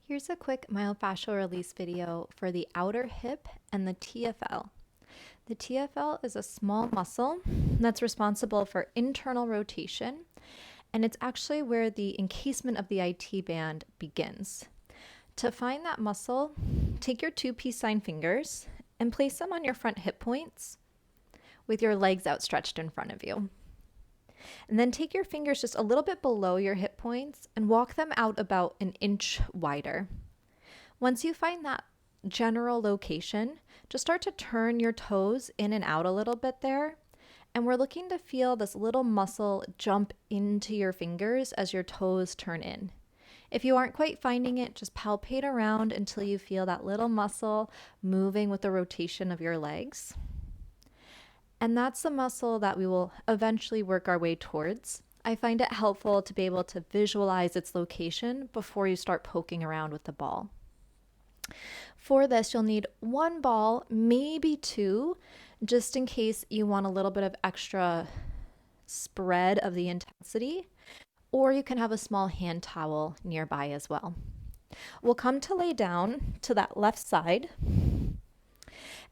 Here's a quick myofascial release video for the outer hip and the TFL. The TFL is a small muscle that's responsible for internal rotation, and it's actually where the encasement of the IT band begins. To find that muscle, take your two peace sign fingers and place them on your front hip points with your legs outstretched in front of you. And then take your fingers just a little bit below your hip points and walk them out about an inch wider. Once you find that general location, just start to turn your toes in and out a little bit there. And we're looking to feel this little muscle jump into your fingers as your toes turn in. If you aren't quite finding it, just palpate around until you feel that little muscle moving with the rotation of your legs. And that's the muscle that we will eventually work our way towards. I find it helpful to be able to visualize its location before you start poking around with the ball. For this, you'll need one ball, maybe two, just in case you want a little bit of extra spread of the intensity, or you can have a small hand towel nearby as well. We'll come to lay down to that left side, and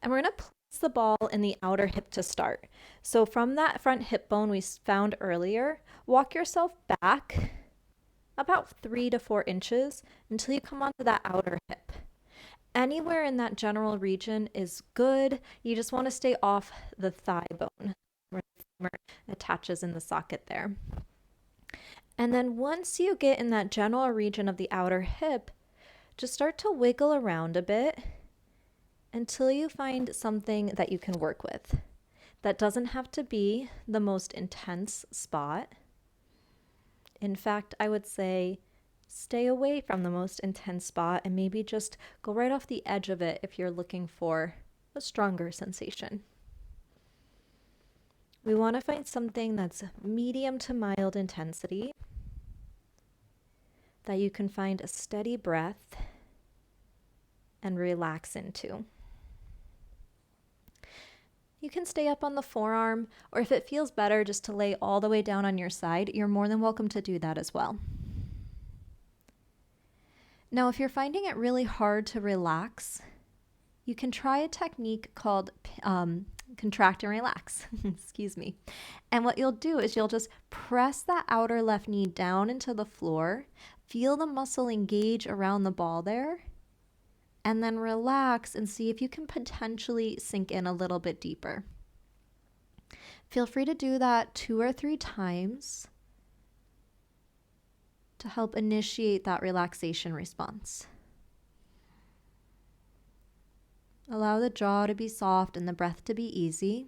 we're going to place the ball in the outer hip to start. So from that front hip bone we found earlier, walk yourself back about 3 to 4 inches until you come onto that outer hip. Anywhere in that general region is good. You just want to stay off the thigh bone where the femur attaches in the socket there. And then once you get in that general region of the outer hip, just start to wiggle around a bit until you find something that you can work with. That doesn't have to be the most intense spot. In fact, I would say stay away from the most intense spot and maybe just go right off the edge of it if you're looking for a stronger sensation. We want to find something that's medium to mild intensity, that you can find a steady breath and relax into. You can stay up on the forearm, or if it feels better just to lay all the way down on your side, you're more than welcome to do that as well. Now, if you're finding it really hard to relax, you can try a technique called contract and relax. Excuse me. And what you'll do is you'll just press that outer left knee down into the floor, feel the muscle engage around the ball there, and then relax and see if you can potentially sink in a little bit deeper. Feel free to do that 2 or 3 times to help initiate that relaxation response. Allow the jaw to be soft and the breath to be easy.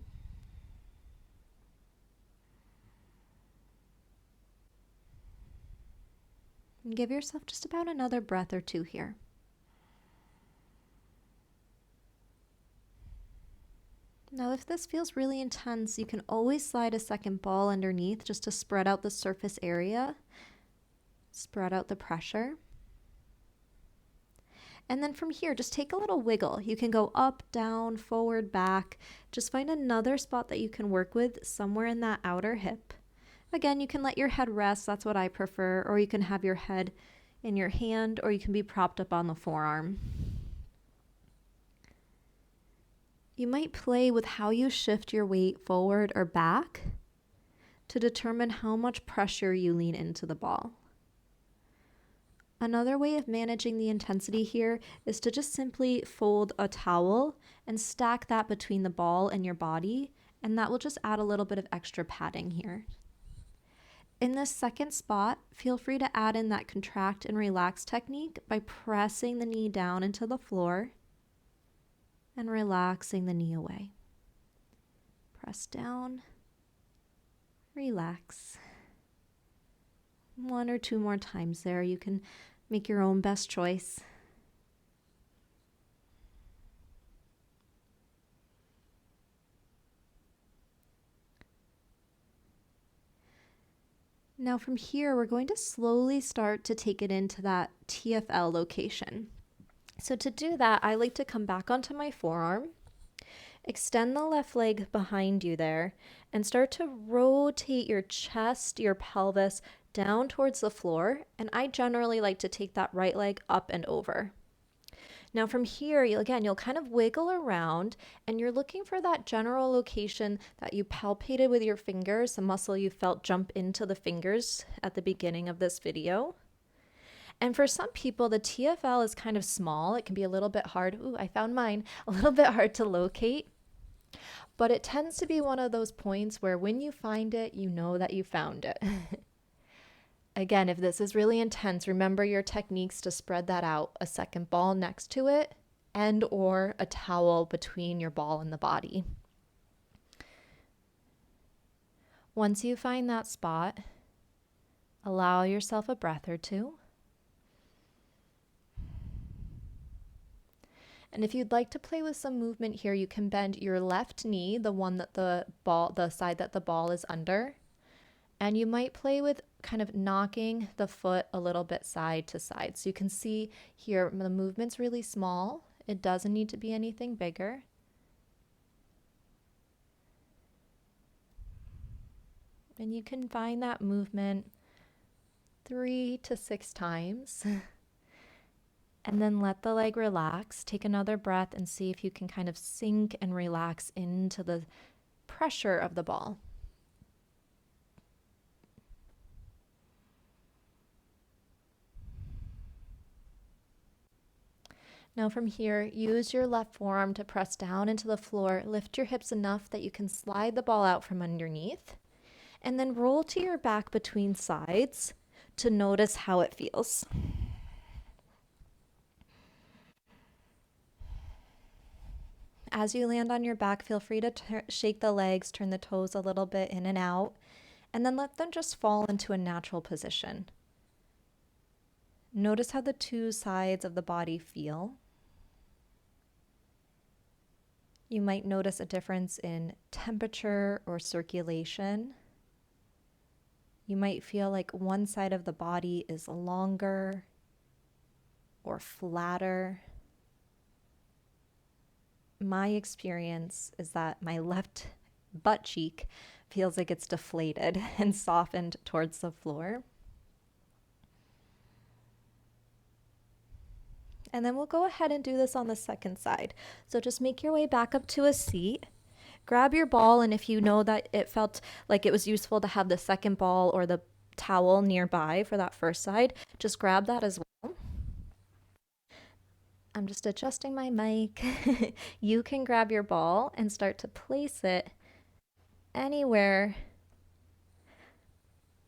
And give yourself just about another breath or 2 here. Now, if this feels really intense, you can always slide a second ball underneath just to spread out the surface area, spread out the pressure. And then from here, just take a little wiggle. You can go up, down, forward, back. Just find another spot that you can work with somewhere in that outer hip. Again, you can let your head rest. That's what I prefer. Or you can have your head in your hand, or you can be propped up on the forearm. You might play with how you shift your weight forward or back to determine how much pressure you lean into the ball. Another way of managing the intensity here is to just simply fold a towel and stack that between the ball and your body, and that will just add a little bit of extra padding here. In this second spot, feel free to add in that contract and relax technique by pressing the knee down into the floor and relaxing the knee away. Press down, relax. 1 or 2 more times there. You can make your own best choice. Now from here, we're going to slowly start to take it into that TFL location. So to do that, I like to come back onto my forearm, extend the left leg behind you there, and start to rotate your chest, your pelvis down towards the floor, and I generally like to take that right leg up and over. Now from here, you'll kind of wiggle around, and you're looking for that general location that you palpated with your fingers, the muscle you felt jump into the fingers at the beginning of this video. And for some people, the TFL is kind of small. It can be a little bit hard. Ooh, I found mine. A little bit hard to locate. But it tends to be one of those points where when you find it, you know that you found it. Again, if this is really intense, remember your techniques to spread that out. A second ball next to it, and or a towel between your ball and the body. Once you find that spot, allow yourself a breath or two. And if you'd like to play with some movement here, you can bend your left knee, the side that the ball is under. And you might play with kind of knocking the foot a little bit side to side. So you can see here, the movement's really small. It doesn't need to be anything bigger. And you can find that movement 3 to 6 times. And then let the leg relax. Take another breath and see if you can kind of sink and relax into the pressure of the ball. Now from here, use your left forearm to press down into the floor. Lift your hips enough that you can slide the ball out from underneath. And then roll to your back between sides to notice how it feels. As you land on your back, feel free to shake the legs, turn the toes a little bit in and out, and then let them just fall into a natural position. Notice how the two sides of the body feel. You might notice a difference in temperature or circulation. You might feel like one side of the body is longer or flatter. My experience is that my left butt cheek feels like it's deflated and softened towards the floor. And then we'll go ahead and do this on the second side. So just make your way back up to a seat. Grab your ball, and if you know that it felt like it was useful to have the second ball or the towel nearby for that first side, just grab that as well. I'm just adjusting my mic. You can grab your ball and start to place it anywhere.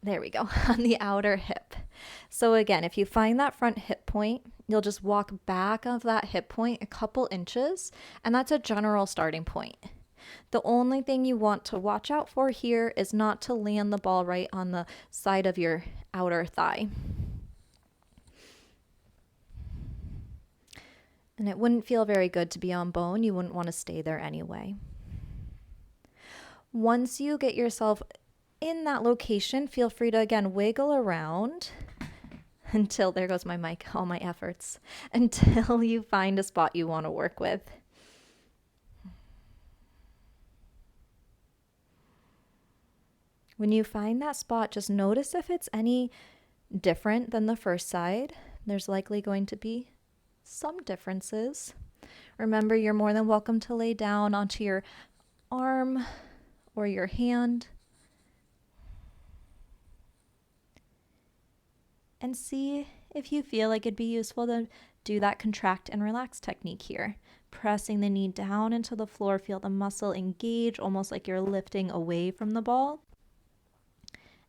There we go, on the outer hip. So again, if you find that front hip point, you'll just walk back of that hip point a couple inches, and that's a general starting point. The only thing you want to watch out for here is not to land the ball right on the side of your outer thigh. And it wouldn't feel very good to be on bone. You wouldn't want to stay there anyway. Once you get yourself in that location, feel free to again wiggle around until, there goes my mic, all my efforts, until you find a spot you want to work with. When you find that spot, just notice if it's any different than the first side. There's likely going to be some differences. Remember, you're more than welcome to lay down onto your arm or your hand and see if you feel like it'd be useful to do that contract and relax technique here. Pressing the knee down into the floor, feel the muscle engage, almost like you're lifting away from the ball.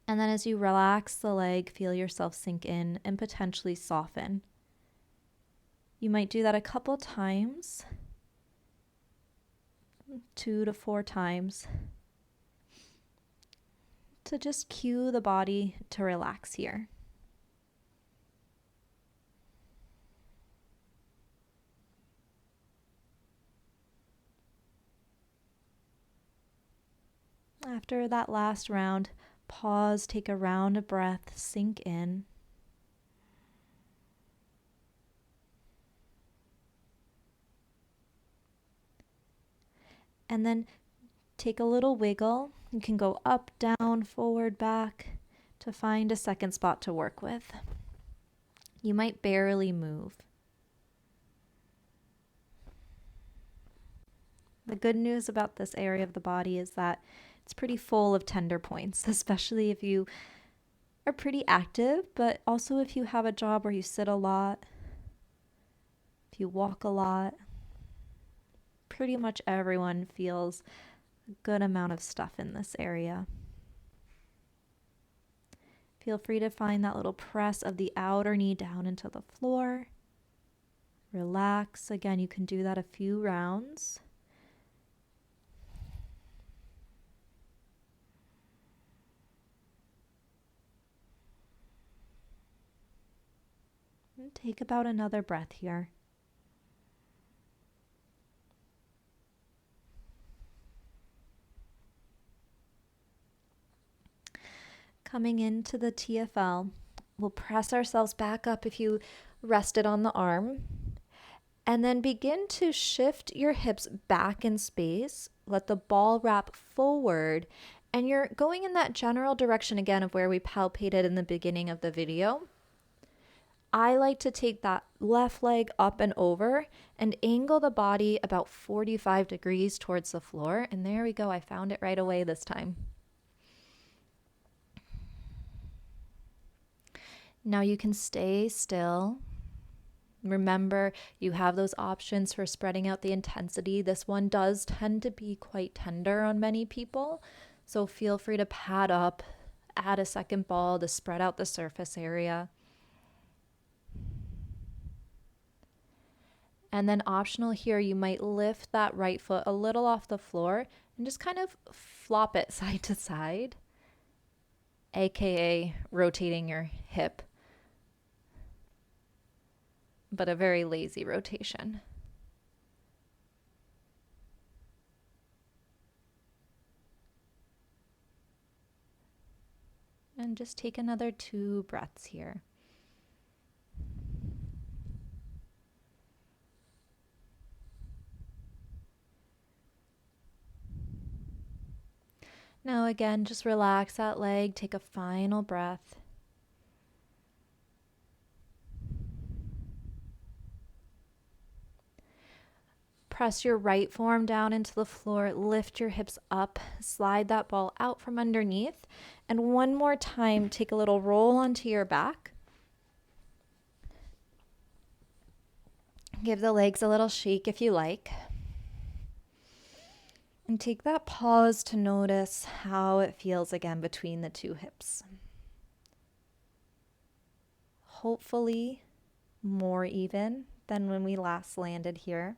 And then as you relax the leg, feel yourself sink in and potentially soften. You might do that a couple times, 2 to 4 times, to just cue the body to relax here. After that last round, pause, take a round of breath, sink in. And then take a little wiggle. You can go up, down, forward, back. to find a second spot to work with. You might barely move. The good news about this area of the body is that it's pretty full of tender points, especially if you are pretty active, but also if you have a job where you sit a lot, if you walk a lot. Pretty much everyone feels a good amount of stuff in this area. Feel free to find that little press of the outer knee down into the floor. Relax. Again, you can do that a few rounds. And take about another breath here. Coming into the TFL, we'll press ourselves back up if you rested on the arm, and then begin to shift your hips back in space. Let the ball wrap forward, and you're going in that general direction again of where we palpated in the beginning of the video. I like to take that left leg up and over and angle the body about 45 degrees towards the floor. And there we go. I found it right away this time. Now you can stay still. Remember, you have those options for spreading out the intensity. This one does tend to be quite tender on many people. So feel free to pad up, add a second ball to spread out the surface area. And then optional here, you might lift that right foot a little off the floor and just kind of flop it side to side, aka rotating your hip, but a very lazy rotation. And just take another 2 breaths here. Now again, just relax that leg, take a final breath. Press your right forearm down into the floor, lift your hips up, slide that ball out from underneath, and one more time, take a little roll onto your back. Give the legs a little shake if you like. And take that pause to notice how it feels again between the 2 hips. Hopefully more even than when we last landed here.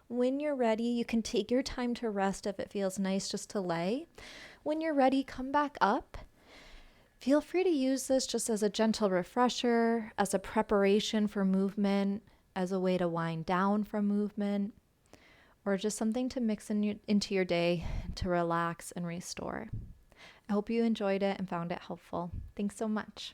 When you're ready, you can take your time to rest if it feels nice just to lay. When you're ready, come back up. Feel free to use this just as a gentle refresher, as a preparation for movement, as a way to wind down from movement, or just something to mix into your day to relax and restore. I hope you enjoyed it and found it helpful. Thanks so much.